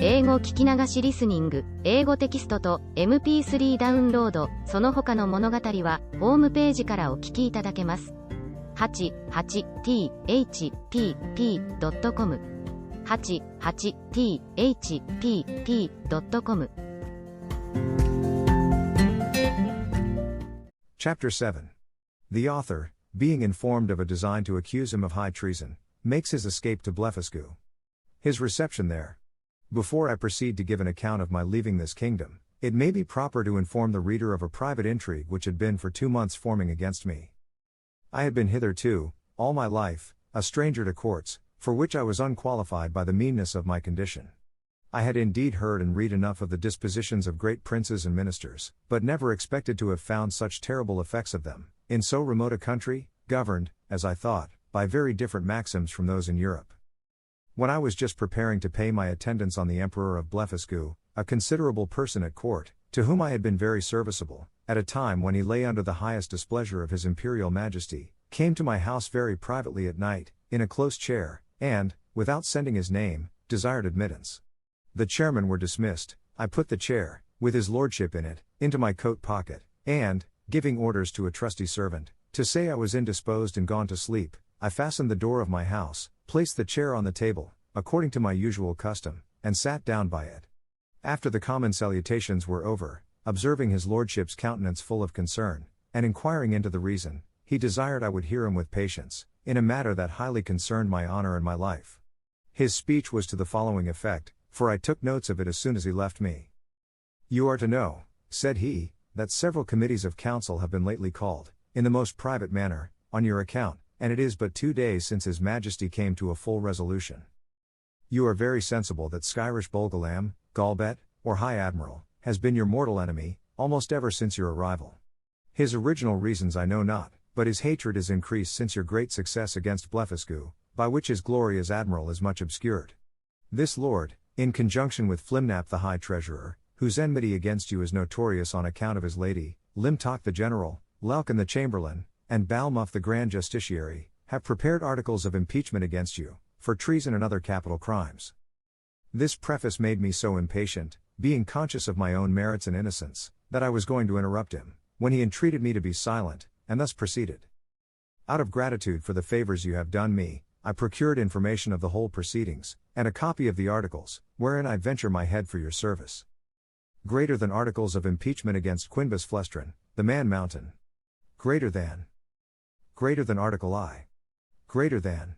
英語聞き流しリスニング、英語テキストと MP3 ダウンロード、その他の物語はホームページからお聞きいただけます。88thpp.com 88thpp.com Chapter 7. The author, being informed of a design to accuse him of high treason, makes his escape to Blefuscu. His reception there. Before I proceed to give an account of my leaving this kingdom, it may be proper to inform the reader of a private intrigue which had been for 2 months forming against me. I had been hitherto, all my life, a stranger to courts, for which I was unqualified by the meanness of my condition. I had indeed heard and read enough of the dispositions of great princes and ministers, but never expected to have found such terrible effects of them, in so remote a country, governed, as I thought, by very different maxims from those in Europe. When I was just preparing to pay my attendance on the Emperor of Blefuscu, a considerable person at court, to whom I had been very serviceable, at a time when he lay under the highest displeasure of His Imperial Majesty, came to my house very privately at night, in a close chair, and, without sending his name, desired admittance. The chairmen were dismissed, I put the chair, with his lordship in it, into my coat pocket, and, giving orders to a trusty servant, to say I was indisposed and gone to sleep, I fastened the door of my house, placed the chair on the table, according to my usual custom, and sat down by it. After the common salutations were over, observing his lordship's countenance full of concern, and inquiring into the reason, he desired I would hear him with patience, in a matter that highly concerned my honor and my life. His speech was to the following effect, for I took notes of it as soon as he left me. You are to know, said he, that several committees of council have been lately called, in the most private manner, on your account, and it is but 2 days since His Majesty came to a full resolution. You are very sensible that Skyrish Bolgalam, Galbet, or High Admiral, has been your mortal enemy, almost ever since your arrival. His original reasons I know not, but his hatred is increased since your great success against Blefuscu, by which his glory as admiral is much obscured. This lord, in conjunction with Flimnap the High Treasurer, whose enmity against you is notorious on account of his lady, Limtok the General, Laukin the Chamberlain, and Balmuff the Grand Justiciary, have prepared articles of impeachment against you, for treason and other capital crimes. This preface made me so impatient, being conscious of my own merits and innocence, that I was going to interrupt him, when he entreated me to be silent, and thus proceeded. Out of gratitude for the favors you have done me, I procured information of the whole proceedings, and a copy of the articles, wherein I venture my head for your service. Greater than articles of impeachment against Quinbus Flestrin, the Man Mountain. Greater than Article I. Greater than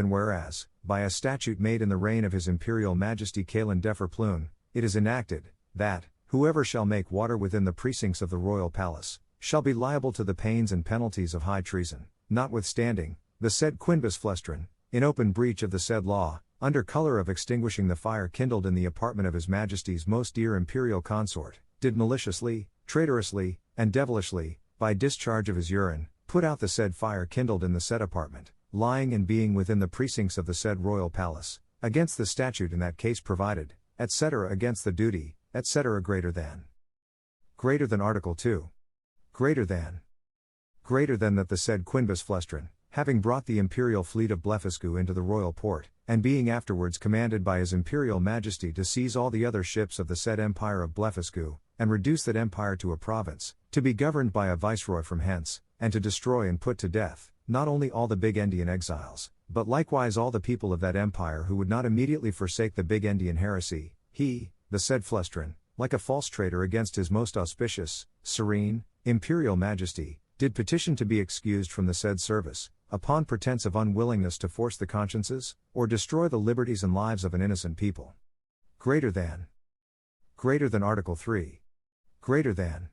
whereas, by a statute made in the reign of His Imperial Majesty Kalin Defer Plune, it is enacted, that, whoever shall make water within the precincts of the royal palace, shall be liable to the pains and penalties of high treason, notwithstanding, the said Quinbus Flestrin, in open breach of the said law, under color of extinguishing the fire kindled in the apartment of His Majesty's most dear imperial consort, did maliciously, traitorously, and devilishly, by discharge of his urine, put out the said fire kindled in the said apartment, lying and being within the precincts of the said royal palace, against the statute in that case provided, etc. against the duty, etc. greater than Article 2. Greater than that the said Quinbus Flestrin, having brought the imperial fleet of Blefuscu into the royal port, and being afterwards commanded by His Imperial Majesty to seize all the other ships of the said Empire of Blefuscu, and reduce that empire to a province, to be governed by a viceroy from hence, and to destroy and put to death, not only all the Big Endian exiles, but likewise all the people of that empire who would not immediately forsake the Big Endian heresy, he, the said Flestrin, like a false traitor against His most auspicious, serene, Imperial Majesty, did petition to be excused from the said service, upon pretense of unwillingness to force the consciences, or destroy the liberties and lives of an innocent people. Greater than Article 3. Greater than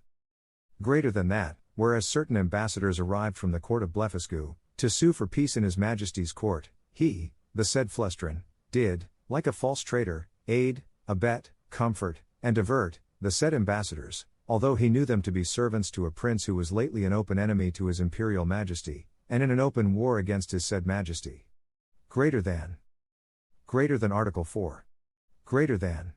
that, whereas certain ambassadors arrived from the court of Blefuscu, to sue for peace in His Majesty's court, he, the said Flestrin, did, like a false traitor, aid, abet, comfort, and divert, the said ambassadors, although he knew them to be servants to a prince who was lately an open enemy to His Imperial Majesty, and in an open war against his said Majesty. Greater than Article 4. Greater than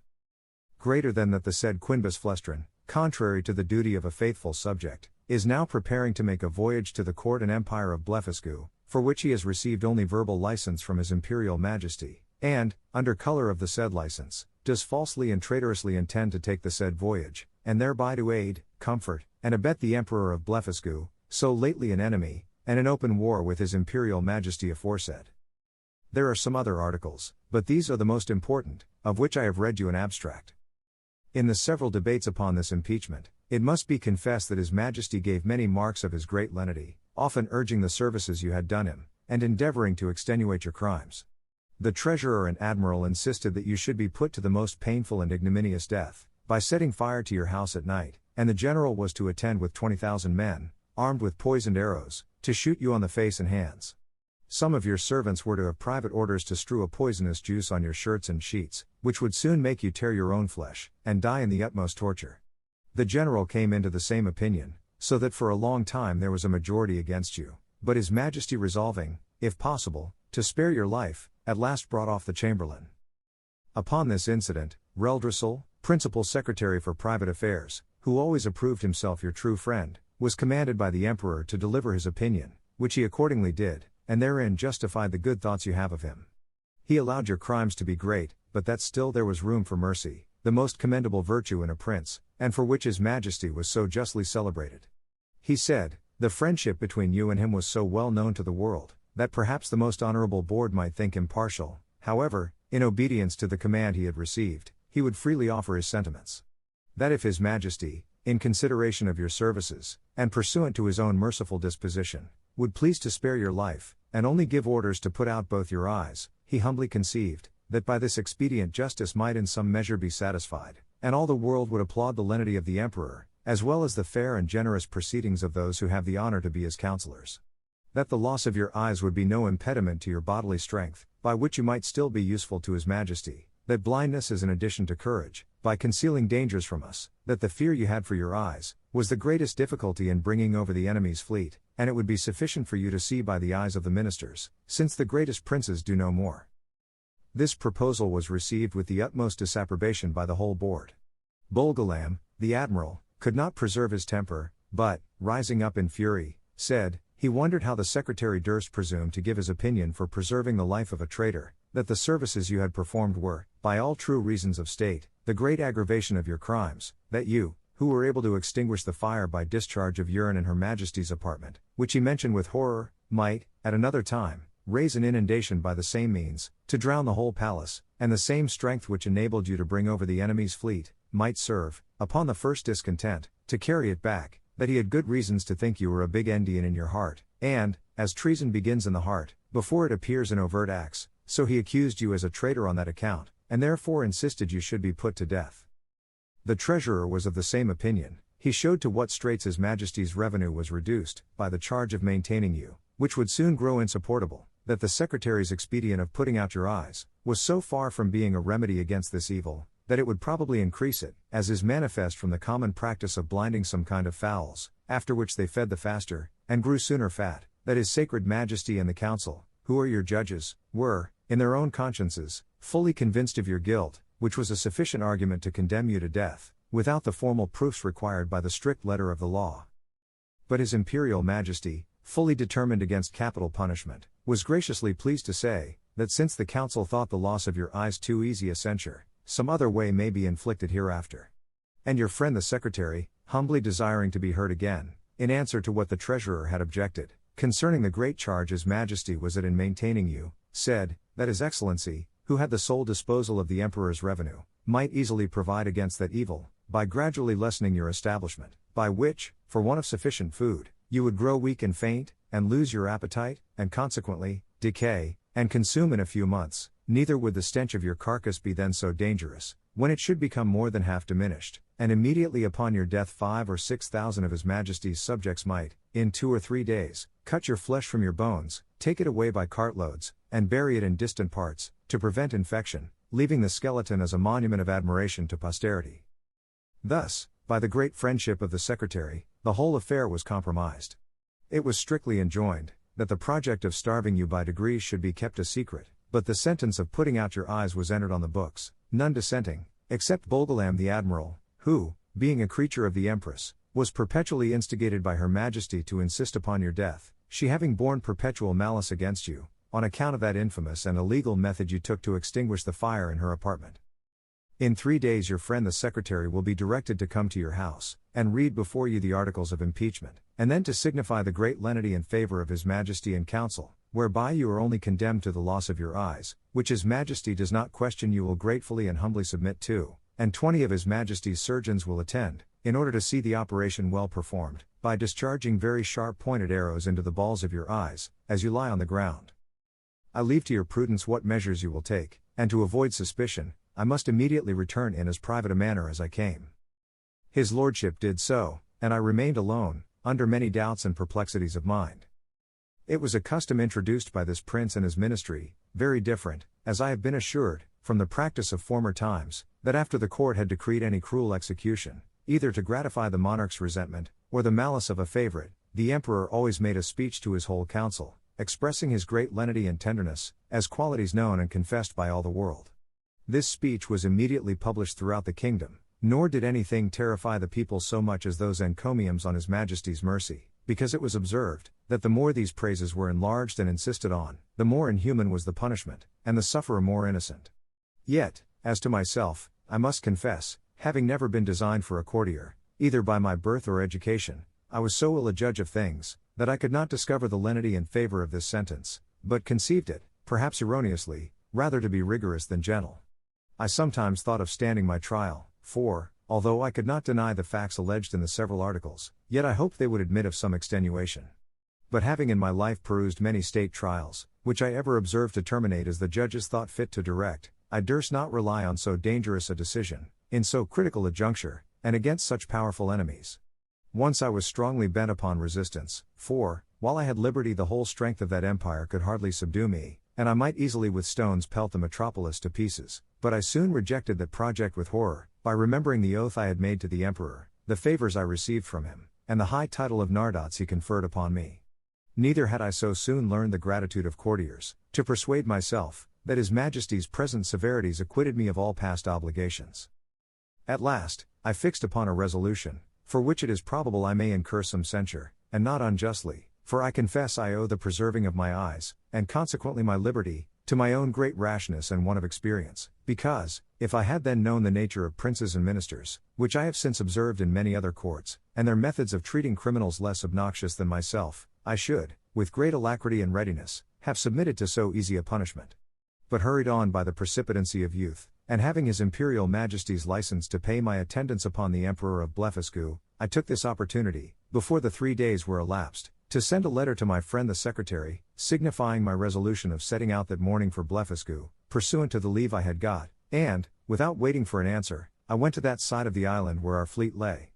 that the said Quinbus Flestrin, contrary to the duty of a faithful subject, is now preparing to make a voyage to the court and empire of Blefuscu, for which he has received only verbal license from His Imperial Majesty, and, under color of the said license, does falsely and traitorously intend to take the said voyage, and thereby to aid, comfort, and abet the Emperor of Blefuscu, so lately an enemy, and in open war with his Imperial Majesty aforesaid. There are some other articles, but these are the most important, of which I have read you an abstract. In the several debates upon this impeachment, it must be confessed that His Majesty gave many marks of his great lenity, often urging the services you had done him, and endeavoring to extenuate your crimes. The Treasurer and Admiral insisted that you should be put to the most painful and ignominious death, by setting fire to your house at night, and the General was to attend with 20,000 men, armed with poisoned arrows, to shoot you on the face and hands. Some of your servants were to have private orders to strew a poisonous juice on your shirts and sheets, which would soon make you tear your own flesh, and die in the utmost torture. The General came into the same opinion, so that for a long time there was a majority against you, but His Majesty resolving, if possible, to spare your life, at last brought off the Chamberlain. Upon this incident, Reldresal, Principal Secretary for Private Affairs, who always approved himself your true friend, was commanded by the Emperor to deliver his opinion, which he accordingly did, and therein justified the good thoughts you have of him. He allowed your crimes to be great, but that still there was room for mercy, the most commendable virtue in a prince, and for which His Majesty was so justly celebrated. He said, the friendship between you and him was so well known to the world, that perhaps the most honorable board might think him partial. However, in obedience to the command he had received, he would freely offer his sentiments. That if His Majesty, in consideration of your services, and pursuant to his own merciful disposition, would please to spare your life, and only give orders to put out both your eyes, he humbly conceived, that by this expedient justice might in some measure be satisfied, and all the world would applaud the lenity of the Emperor, as well as the fair and generous proceedings of those who have the honor to be his counselors. That the loss of your eyes would be no impediment to your bodily strength, by which you might still be useful to His Majesty, that blindness is an addition to courage, by concealing dangers from us, that the fear you had for your eyes, was the greatest difficulty in bringing over the enemy's fleet, and it would be sufficient for you to see by the eyes of the ministers, since the greatest princes do no more. This proposal was received with the utmost disapprobation by the whole board. Bolgolam, the admiral, could not preserve his temper, but, rising up in fury, said, he wondered how the secretary durst presume to give his opinion for preserving the life of a traitor, that the services you had performed were, by all true reasons of state, the great aggravation of your crimes, that you, who were able to extinguish the fire by discharge of urine in Her Majesty's apartment, which he mentioned with horror, might, at another time, raise an inundation by the same means, to drown the whole palace, and the same strength which enabled you to bring over the enemy's fleet, might serve, upon the first discontent, to carry it back, that he had good reasons to think you were a big Indian in your heart, and, as treason begins in the heart, before it appears in overt acts, so he accused you as a traitor on that account, and therefore insisted you should be put to death. The treasurer was of the same opinion. He showed to what straits His Majesty's revenue was reduced, by the charge of maintaining you, which would soon grow insupportable, that the secretary's expedient of putting out your eyes, was so far from being a remedy against this evil, that it would probably increase it, as is manifest from the common practice of blinding some kind of fowls, after which they fed the faster, and grew sooner fat, that His Sacred Majesty and the Council, who are your judges, were, in their own consciences, fully convinced of your guilt, which was a sufficient argument to condemn you to death, without the formal proofs required by the strict letter of the law. But His Imperial Majesty, fully determined against capital punishment, was graciously pleased to say, that since the Council thought the loss of your eyes too easy a censure, some other way may be inflicted hereafter. And your friend the Secretary, humbly desiring to be heard again, in answer to what the Treasurer had objected, concerning the great charge His Majesty was at in maintaining you, said, that His Excellency, who had the sole disposal of the Emperor's revenue, might easily provide against that evil, by gradually lessening your establishment, by which, for want of sufficient food, you would grow weak and faint, and lose your appetite, and consequently, decay, and consume in a few months. Neither would the stench of your carcass be then so dangerous, when it should become more than half diminished, and immediately upon your death 5 or 6,000 of His Majesty's subjects might, in 2 or 3 days, cut your flesh from your bones, take it away by cartloads, and bury it in distant parts, to prevent infection, leaving the skeleton as a monument of admiration to posterity. Thus, by the great friendship of the Secretary, the whole affair was compromised. It was strictly enjoined, that the project of starving you by degrees should be kept a secret, but the sentence of putting out your eyes was entered on the books, none dissenting, except Bolgolam the Admiral, who, being a creature of the Empress, was perpetually instigated by Her Majesty to insist upon your death, she having borne perpetual malice against you, on account of that infamous and illegal method you took to extinguish the fire in her apartment. In 3 days your friend the secretary will be directed to come to your house, and read before you the articles of impeachment, and then to signify the great lenity in favor of his majesty and council, whereby you are only condemned to the loss of your eyes, which his majesty does not question you will gratefully and humbly submit to, and 20 of his majesty's surgeons will attend, in order to see the operation well performed, by discharging very sharp-pointed arrows into the balls of your eyes, as you lie on the ground. I leave to your prudence what measures you will take, and to avoid suspicion, I must immediately return in as private a manner as I came. His lordship did so, and I remained alone, under many doubts and perplexities of mind. It was a custom introduced by this prince and his ministry, very different, as I have been assured, from the practice of former times, that after the court had decreed any cruel execution, either to gratify the monarch's resentment, or the malice of a favorite, the emperor always made a speech to his whole council, expressing his great lenity and tenderness, as qualities known and confessed by all the world. This speech was immediately published throughout the kingdom, nor did anything terrify the people so much as those encomiums on his majesty's mercy, because it was observed, that the more these praises were enlarged and insisted on, the more inhuman was the punishment, and the sufferer more innocent. Yet, as to myself, I must confess, having never been designed for a courtier, either by my birth or education, I was so ill a judge of things, that I could not discover the lenity in favor of this sentence, but conceived it, perhaps erroneously, rather to be rigorous than gentle. I sometimes thought of standing my trial, for, although I could not deny the facts alleged in the several articles, yet I hoped they would admit of some extenuation. But having in my life perused many state trials, which I ever observed to terminate as the judges thought fit to direct, I durst not rely on so dangerous a decision, in so critical a juncture, and against such powerful enemies. Once I was strongly bent upon resistance, for, while I had liberty the whole strength of that empire could hardly subdue me, and I might easily with stones pelt the metropolis to pieces, but I soon rejected that project with horror, by remembering the oath I had made to the emperor, the favors I received from him, and the high title of Nardots he conferred upon me. Neither had I so soon learned the gratitude of courtiers, to persuade myself, that his majesty's present severities acquitted me of all past obligations. At last, I fixed upon a resolution, for which it is probable I may incur some censure, and not unjustly, for I confess I owe the preserving of my eyes, and consequently my liberty, to my own great rashness and want of experience, because, if I had then known the nature of princes and ministers, which I have since observed in many other courts, and their methods of treating criminals less obnoxious than myself, I should, with great alacrity and readiness, have submitted to so easy a punishment. But hurried on by the precipitancy of youth, and having his imperial majesty's license to pay my attendance upon the emperor of Blefuscu, I took this opportunity, before the 3 days were elapsed, to send a letter to my friend the secretary, signifying my resolution of setting out that morning for Blefuscu, pursuant to the leave I had got, and, without waiting for an answer, I went to that side of the island where our fleet lay.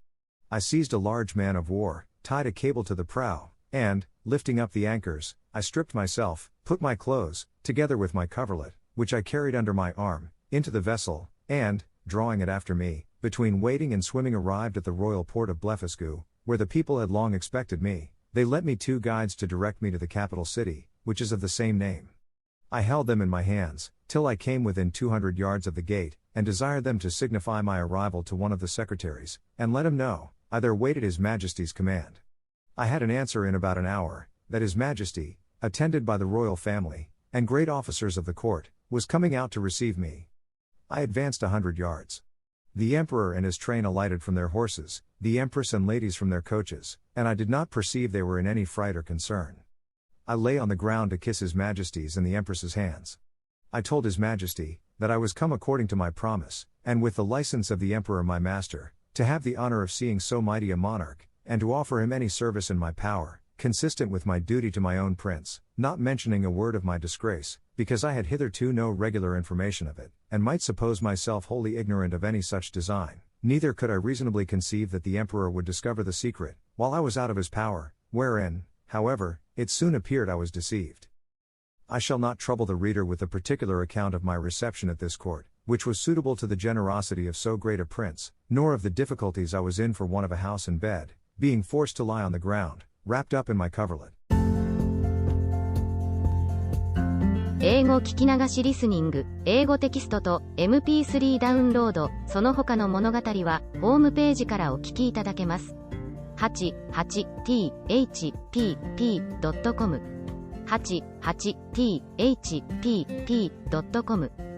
I seized a large man of war, tied a cable to the prow, and, lifting up the anchors, I stripped myself, put my clothes, together with my coverlet, which I carried under my arm, into the vessel, and, drawing it after me, between wading and swimming arrived at the royal port of Blefuscu, where the people had long expected me. They lent me 2 guides to direct me to the capital city, which is of the same name. I held them in my hands, till I came within 200 yards of the gate, and desired them to signify my arrival to one of the secretaries, and let him know, I there waited his majesty's command. I had an answer in about an hour, that his majesty, attended by the royal family, and great officers of the court, was coming out to receive me. I advanced 100 yards. The emperor and his train alighted from their horses, the empress and ladies from their coaches, and I did not perceive they were in any fright or concern. I lay on the ground to kiss his majesty's and the empress's hands. I told his majesty, that I was come according to my promise, and with the license of the emperor my master, to have the honor of seeing so mighty a monarch, and to offer him any service in my power, consistent with my duty to my own prince, not mentioning a word of my disgrace, because I had hitherto no regular information of it, and might suppose myself wholly ignorant of any such design, neither could I reasonably conceive that the emperor would discover the secret, while I was out of his power, wherein, however, it soon appeared I was deceived. I shall not trouble the reader with a particular account of my reception at this court, which was suitable to the generosity of so great a prince, nor of the difficulties I was in for want of a house and bed, being forced to lie on the ground, wrapped up in my coverlet. 英語聞き流しリスニング、英語テキストと MP3 ダウンロード、その他の物語は、ホームページからお聞きいただけます。88thpp.com 88thpp.com